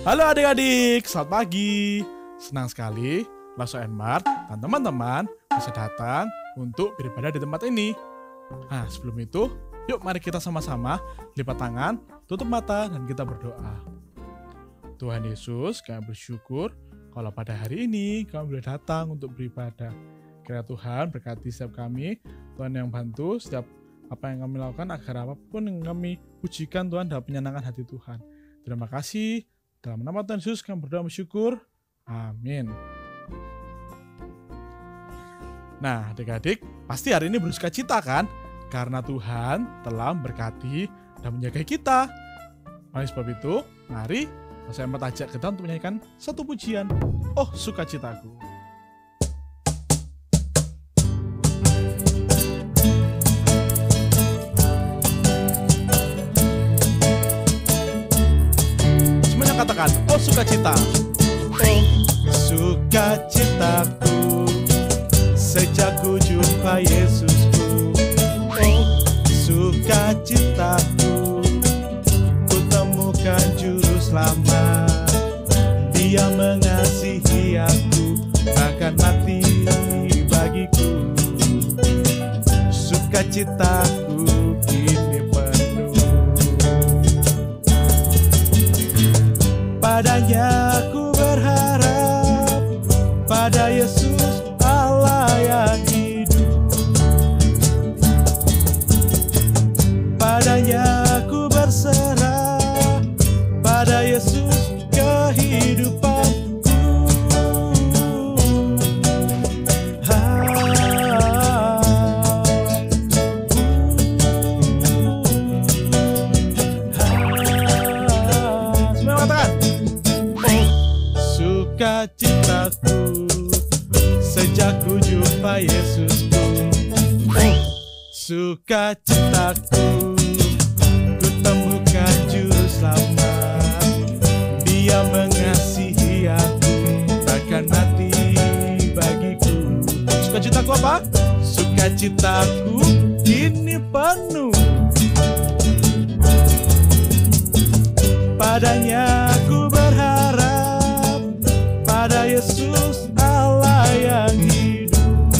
Halo adik-adik, selamat pagi. Senang sekali Lasso and Mart dan teman-teman bisa datang untuk beribadah di tempat ini. Nah, sebelum itu, yuk mari kita sama-sama lipat tangan, tutup mata, dan kita berdoa. Tuhan Yesus, kami bersyukur kalau pada hari ini kami boleh datang untuk beribadah. Kiranya Tuhan berkati setiap kami, Tuhan yang bantu setiap apa yang kami lakukan agar apapun yang kami pujikan Tuhan dapat menyenangkan hati Tuhan. Terima kasih. Dalam nama Tuhan Yesus kami berdoa bersyukur. Amin. Nah, adik-adik, pasti hari ini bersuka cita kan? Karena Tuhan telah memberkati dan menjaga kita. Oleh sebab itu, mari saya ajak kita untuk menyanyikan satu pujian. Oh, sukacitaku. Katakan, oh sukacita. Oh sukacitaku sejak ku jumpa Yesusku. Oh sukacitaku ku temukan juru selamat. Dia mengasihi aku bahkan mati bagiku. Sukacitaku kini penuh. Padanya ku berharap, pada Yesus Allah yang hidup. Padanya ku berserah, pada Yesus kehidupanku. Semua katakan. Sukacitaku sejak ku jumpa Yesusku. Sukacitaku ku temukan juru selamat. Dia mengasihi aku bahkan mati bagiku. Sukacitaku apa? Sukacitaku kini penuh. Padanya ku berharap, pada Yesus Allah yang hidup.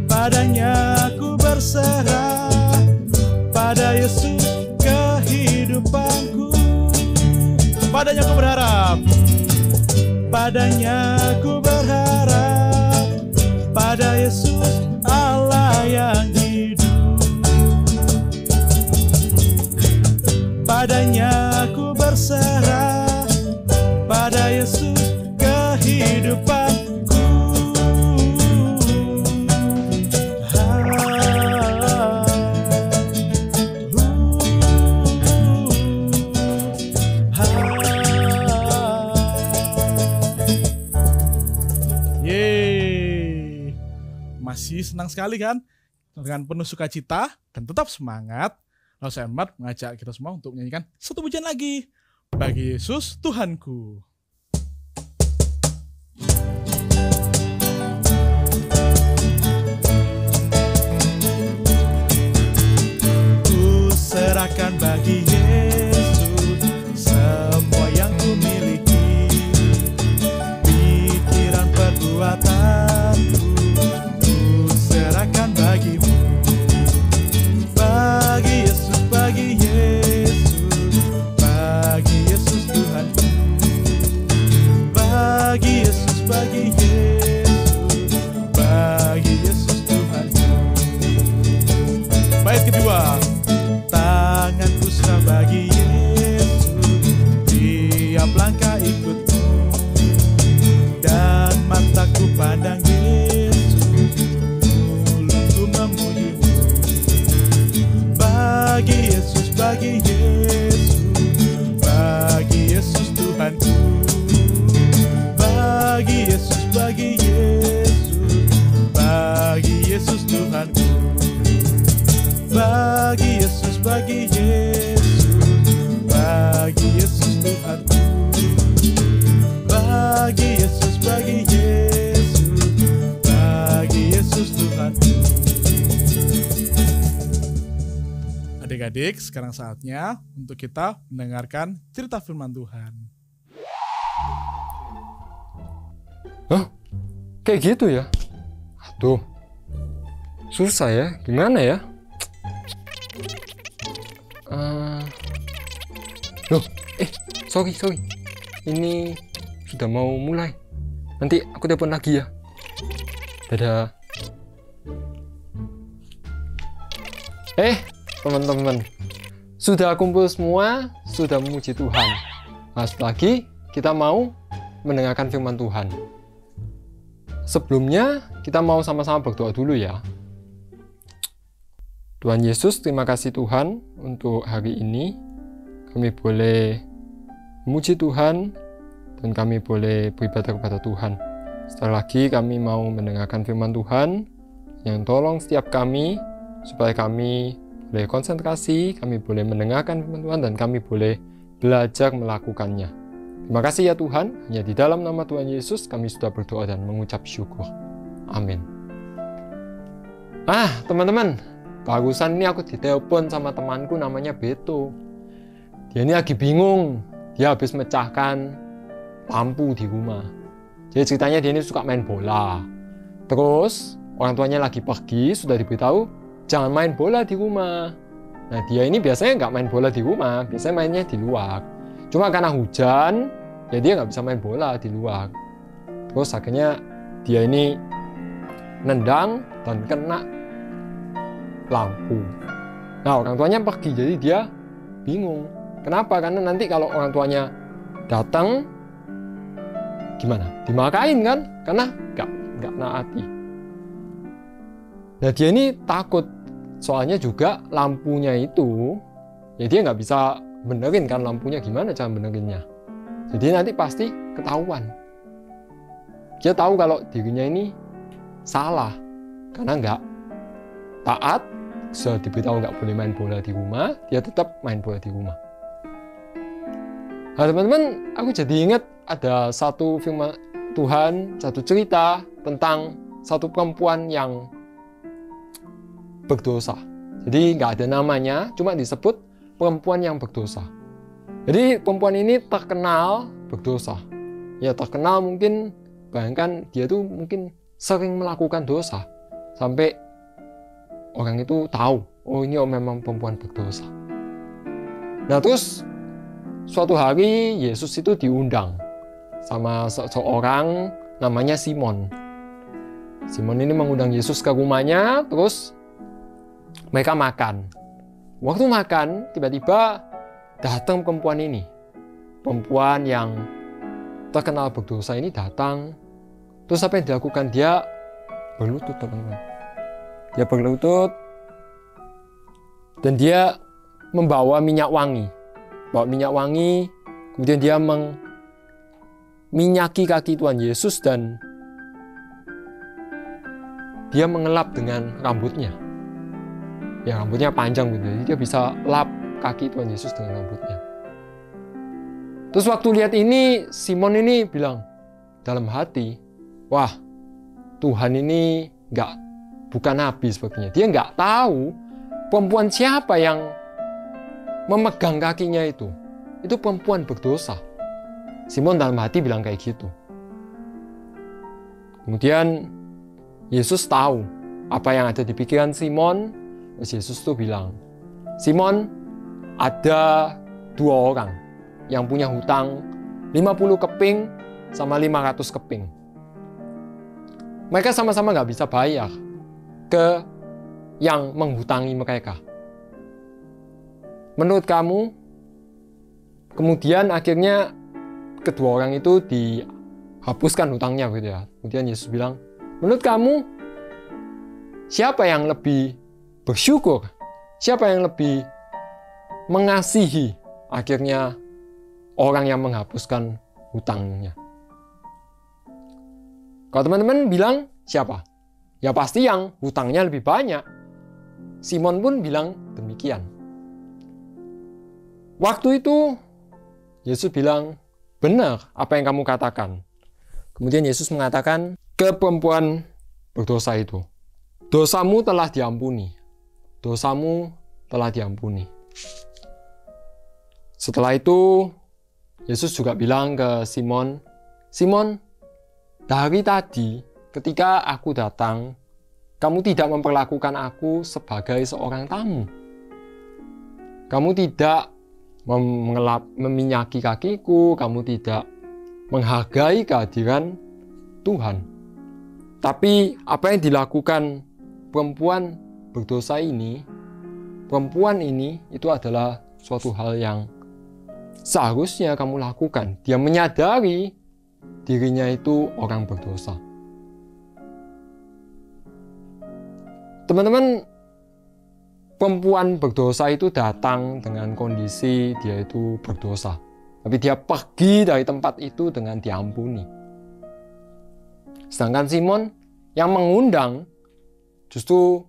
Padanya ku berserah, pada Yesus kehidupanku. Padanya ku berharap, padanya ku berharap, pada Yesus Allah yang hidup. Padanya ku berserah, pada Yesus kehidupanku. Yeay, masih senang sekali kan? Dengan penuh sukacita dan tetap semangat, Lasso and Mart mengajak kita semua untuk menyanyikan satu pujian lagi. Bagi Yesus Tuhanku. Ku serahkan bagi Yesus semua yang ku miliki, pikiran perbuatanku ku serahkan bagimu. Bagi Yesus, bagi Yesus, bagi Yesus Tuhanku. Bagi Yesus, bagi Yesus, bagi Yesus Tuhanku. Bait kedua. Tanganku serah bagi Yesus, tiap langkah ikutmu, dan mataku pandang Yesus, mulutku memujimu. Bagi Yesus, bagi Yesus, bagi Yesus Tuhanku. Bagi Yesus, bagi Yesus, bagi Yesus Tuhanku. Bagi Yesus, bagi Yesus, bagi Yesus Tuhanku. Bagi Yesus, bagi Yesus, bagi Yesus Tuhanku. adik-adik, sekarang saatnya untuk kita mendengarkan cerita firman Tuhan. Hah? Kayak gitu ya? Aduh, susah ya, gimana ya? Sorry. Ini sudah mau mulai. Nanti aku telepon lagi ya. Dadah. Teman-teman, sudah kumpul semua, sudah memuji Tuhan. Nah, lagi kita mau mendengarkan firman Tuhan. Sebelumnya, kita mau sama-sama berdoa dulu ya. Tuhan Yesus, terima kasih Tuhan untuk hari ini. Kami boleh memuji Tuhan dan kami boleh beribadah kepada Tuhan. Setelah lagi kami mau mendengarkan firman Tuhan yang tolong setiap kami supaya kami boleh konsentrasi, kami boleh mendengarkan firman Tuhan dan kami boleh belajar melakukannya. Terima kasih ya Tuhan, hanya di dalam nama Tuhan Yesus kami sudah berdoa dan mengucap syukur. Amin. Teman-teman, barusan ini aku ditelepon sama temanku namanya Beto. Dia ini lagi bingung, dia habis mecahkan lampu di rumah. Jadi ceritanya dia ini suka main bola. Terus orang tuanya lagi pergi, sudah diberitahu jangan main bola di rumah. Nah dia ini biasanya nggak main bola di rumah, biasanya mainnya di luar. Cuma karena hujan, ya dia nggak bisa main bola di luar. Terus akhirnya dia ini nendang dan kena lampu. Nah orang tuanya pergi, jadi dia bingung. Kenapa? Karena nanti kalau orang tuanya datang, gimana? Dimarahin kan? Karena nggak naati. Nah dia ini takut, soalnya juga lampunya itu, ya dia nggak bisa benerin kan lampunya, gimana cara benerinnya. Jadi nanti pasti ketahuan. Dia tahu kalau dirinya ini salah, karena nggak taat, sudah diberitahu nggak boleh main bola di rumah, dia tetap main bola di rumah. Nah teman-teman, aku jadi ingat ada satu firman Tuhan, satu cerita tentang satu perempuan yang berdosa. Jadi nggak ada namanya, cuma disebut perempuan yang berdosa. Jadi perempuan ini terkenal berdosa. Ya terkenal mungkin, bayangkan dia tuh mungkin sering melakukan dosa. Sampai orang itu tahu, oh ini memang perempuan berdosa. Nah terus suatu hari Yesus itu diundang sama seorang namanya Simon. Simon ini mengundang Yesus ke rumahnya, terus mereka makan. Waktu makan, tiba-tiba datang perempuan ini. Perempuan yang terkenal berdosa ini datang. Terus apa yang dilakukan? Dia berlutut, teman-teman. Dia berlutut dan dia membawa minyak wangi. Bawa minyak wangi, kemudian dia minyaki kaki Tuhan Yesus dan dia mengelap dengan rambutnya. Ya rambutnya panjang gitu, jadi dia bisa lap kaki Tuhan Yesus dengan rambutnya. Terus waktu lihat ini, Simon ini bilang dalam hati, wah Tuhan ini bukan nabi sepertinya. Dia nggak tahu perempuan siapa yang memegang kakinya itu. Itu perempuan berdosa. Simon dalam hati bilang kayak gitu. Kemudian Yesus tahu apa yang ada di pikiran Simon. Yesus tuh bilang, Simon, ada 2 orang yang punya hutang 50 keping sama 500 keping. Mereka sama-sama nggak bisa bayar ke yang menghutangi mereka. Menurut kamu, kemudian akhirnya kedua orang itu dihapuskan hutangnya gitu ya. Kemudian Yesus bilang, menurut kamu, siapa yang lebih bersyukur? Siapa yang lebih mengasihi akhirnya orang yang menghapuskan hutangnya? Kalau teman-teman bilang siapa? Ya pasti yang hutangnya lebih banyak. Simon pun bilang demikian. Waktu itu Yesus bilang, benar apa yang kamu katakan. Kemudian Yesus mengatakan ke perempuan berdosa itu, dosamu telah diampuni. Dosamu telah diampuni. Setelah itu, Yesus juga bilang ke Simon, Simon, dari tadi ketika aku datang, kamu tidak memperlakukan aku sebagai seorang tamu. Kamu tidak meminyaki kakiku, kamu tidak menghargai kehadiran Tuhan. Tapi apa yang dilakukan perempuan berdosa ini, perempuan ini itu adalah suatu hal yang seharusnya kamu lakukan. Dia menyadari dirinya itu orang berdosa. Teman-teman, perempuan berdosa itu datang dengan kondisi dia itu berdosa. Tapi dia pergi dari tempat itu dengan diampuni. Sedangkan Simon yang mengundang justru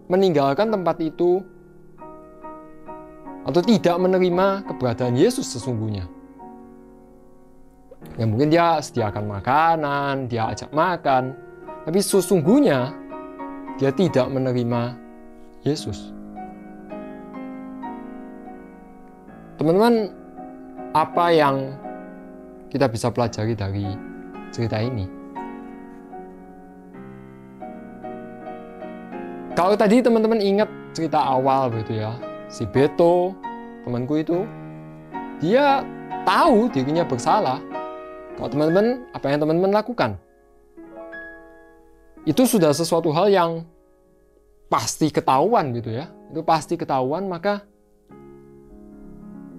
meninggalkan tempat itu atau tidak menerima keberadaan Yesus sesungguhnya. Ya mungkin dia sediakan makanan, dia ajak makan, tapi sesungguhnya dia tidak menerima Yesus. Teman-teman, apa yang kita bisa pelajari dari cerita ini? Kalau tadi teman-teman ingat cerita awal begitu ya, si Beto, temanku itu, dia tahu dirinya bersalah. Kalau teman-teman, apa yang teman-teman lakukan? Itu sudah sesuatu hal yang pasti ketahuan gitu ya. Itu pasti ketahuan, maka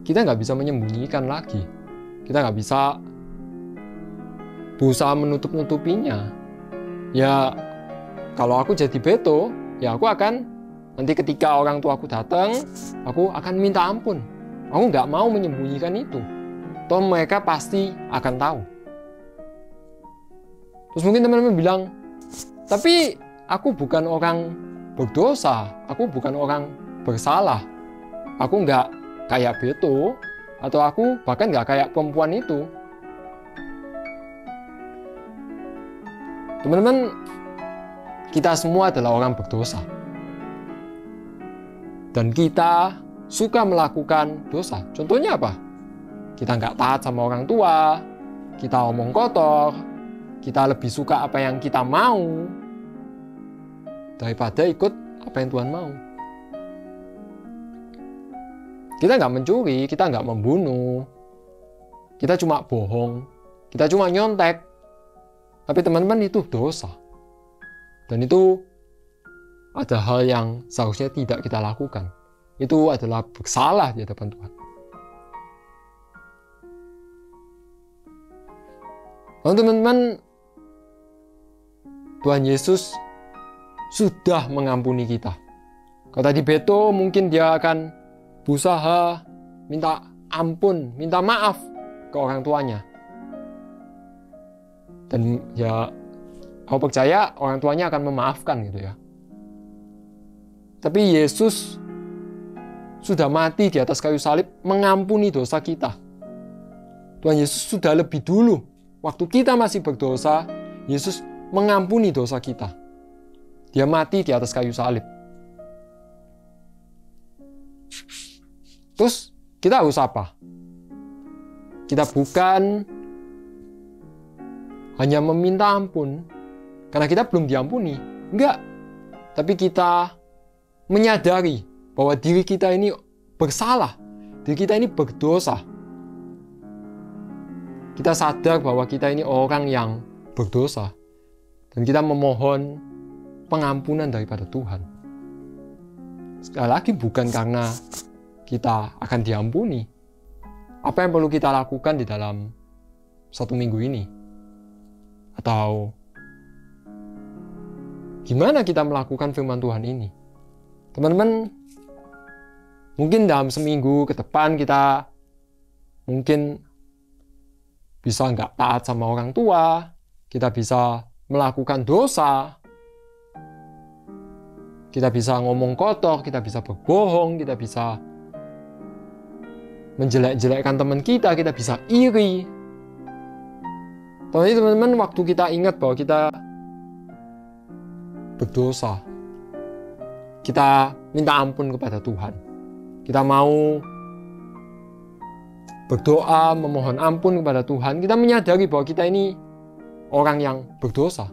kita nggak bisa menyembunyikan lagi. Kita nggak bisa berusaha menutup-nutupinya. Ya, kalau aku jadi Beto, ya aku akan, nanti ketika orang tua aku datang, aku akan minta ampun. Aku nggak mau menyembunyikan itu. Toh mereka pasti akan tahu. Terus mungkin teman-teman bilang, tapi aku bukan orang berdosa, aku bukan orang bersalah. Aku nggak kayak Beto, atau aku bahkan nggak kayak perempuan itu. Teman-teman, kita semua adalah orang berdosa. Dan kita suka melakukan dosa. Contohnya apa? Kita nggak taat sama orang tua, kita omong kotor, kita lebih suka apa yang kita mau daripada ikut apa yang Tuhan mau. Kita nggak mencuri, kita nggak membunuh, kita cuma bohong, kita cuma nyontek. Tapi teman-teman, itu dosa. Dan itu ada hal yang seharusnya tidak kita lakukan. Itu adalah bersalah di hadapan Tuhan. Lalu teman-teman, Tuhan Yesus sudah mengampuni kita. Kalau tadi Beto mungkin dia akan berusaha minta ampun, minta maaf ke orang tuanya. Dan ya, aku percaya orang tuanya akan memaafkan gitu ya. Tapi Yesus sudah mati di atas kayu salib mengampuni dosa kita. Tuhan Yesus sudah lebih dulu, waktu kita masih berdosa, Yesus mengampuni dosa kita. Dia mati di atas kayu salib. Terus kita harus apa? Kita bukan hanya meminta ampun karena kita belum diampuni. Enggak. Tapi kita menyadari bahwa diri kita ini bersalah. Diri kita ini berdosa. Kita sadar bahwa kita ini orang yang berdosa. Dan kita memohon pengampunan daripada Tuhan. Sekali lagi bukan karena kita akan diampuni. Apa yang perlu kita lakukan di dalam 1 minggu ini? Atau gimana kita melakukan firman Tuhan ini? Teman-teman, mungkin dalam seminggu ke depan kita mungkin bisa nggak taat sama orang tua, kita bisa melakukan dosa, kita bisa ngomong kotor, kita bisa berbohong, kita bisa menjelek-jelekkan teman kita bisa iri. Tapi teman-teman, waktu kita ingat bahwa kita berdosa, kita minta ampun kepada Tuhan. Kita mau berdoa, memohon ampun kepada Tuhan. Kita menyadari bahwa kita ini orang yang berdosa.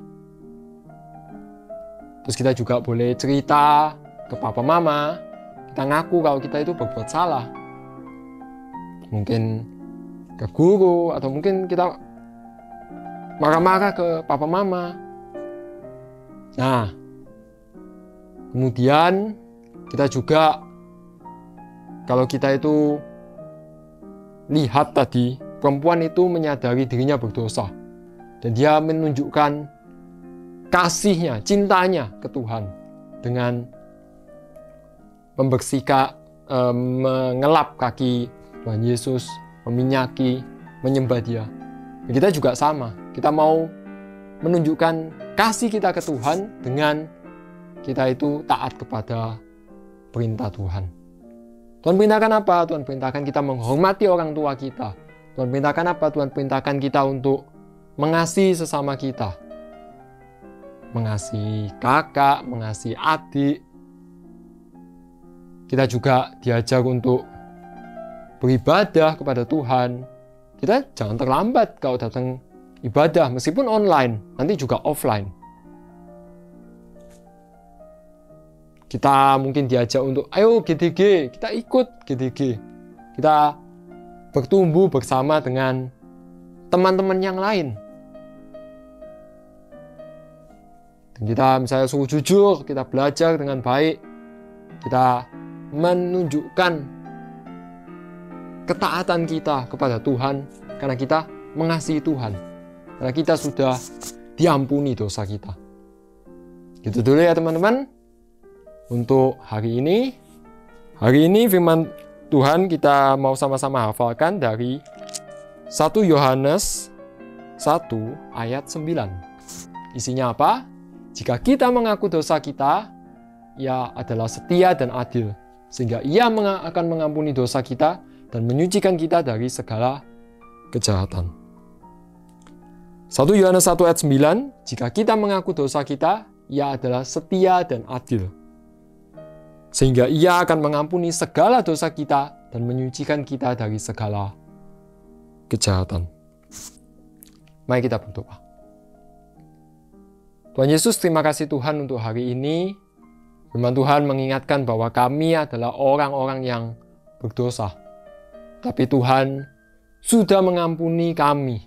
Terus kita juga boleh cerita ke papa mama. Kita ngaku kalau kita itu berbuat salah. Mungkin ke guru, atau mungkin kita marah-marah ke papa mama. Nah, kemudian kita juga, kalau kita itu lihat tadi, perempuan itu menyadari dirinya berdosa. Dan dia menunjukkan kasihnya, cintanya ke Tuhan dengan membersihkan, mengelap kaki Tuhan Yesus, meminyaki, menyembah Dia. Dan kita juga sama. Kita mau menunjukkan kasih kita ke Tuhan dengan kita itu taat kepada perintah Tuhan. Tuhan perintahkan apa? Tuhan perintahkan kita menghormati orang tua kita. Tuhan perintahkan apa? Tuhan perintahkan kita untuk mengasihi sesama kita. Mengasihi kakak, mengasihi adik. Kita juga diajar untuk beribadah kepada Tuhan. Kita jangan terlambat kalau datang ibadah, meskipun online, nanti juga offline. Kita mungkin diajak untuk, ayo GDG, kita ikut GDG. Kita bertumbuh bersama dengan teman-teman yang lain. Dan kita misalnya suruh jujur, kita belajar dengan baik. Kita menunjukkan ketaatan kita kepada Tuhan karena kita mengasihi Tuhan. Karena kita sudah diampuni dosa kita. Gitu dulu ya teman-teman. Untuk hari ini firman Tuhan kita mau sama-sama hafalkan dari 1 Yohanes 1 ayat 9. Isinya apa? Jika kita mengaku dosa kita, Ia adalah setia dan adil, sehingga Ia akan mengampuni dosa kita dan menyucikan kita dari segala kejahatan. 1 Yohanes 1 ayat 9, jika kita mengaku dosa kita, Ia adalah setia dan adil, sehingga Ia akan mengampuni segala dosa kita dan menyucikan kita dari segala kejahatan. Mari kita berdoa. Tuhan Yesus, terima kasih Tuhan untuk hari ini. Firman Tuhan mengingatkan bahwa kami adalah orang-orang yang berdosa. Tapi Tuhan sudah mengampuni kami.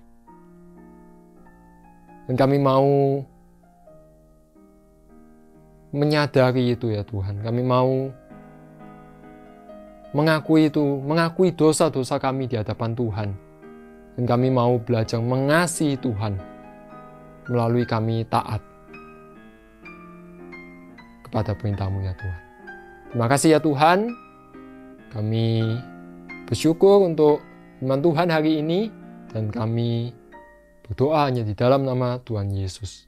Dan kami mau menyadari itu ya Tuhan. Kami mau mengakui dosa-dosa kami di hadapan Tuhan. Dan kami mau belajar mengasihi Tuhan melalui kami taat kepada perintah-Mu ya Tuhan. Terima kasih ya Tuhan. Kami bersyukur untuk firman Tuhan hari ini, dan kami berdoa hanya di dalam nama Tuhan Yesus.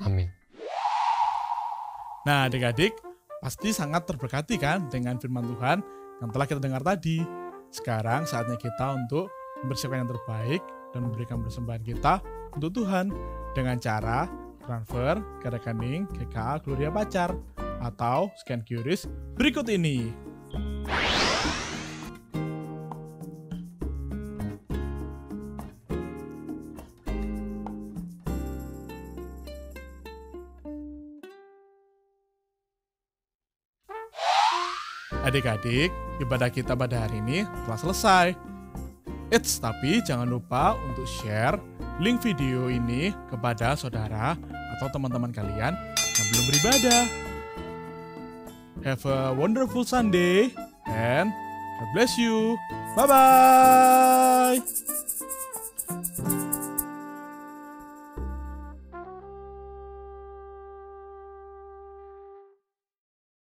Amin. Nah adik-adik, pasti sangat terberkati kan dengan firman Tuhan yang telah kita dengar tadi. Sekarang saatnya kita untuk mempersiapkan yang terbaik dan memberikan persembahan kita untuk Tuhan dengan cara transfer ke rekening GKA Gloria Pacar atau scan QRIS berikut ini. Adik-adik, ibadah kita pada hari ini telah selesai. Tapi jangan lupa untuk share link video ini kepada saudara atau teman-teman kalian yang belum beribadah. Have a wonderful Sunday and God bless you. Bye-bye.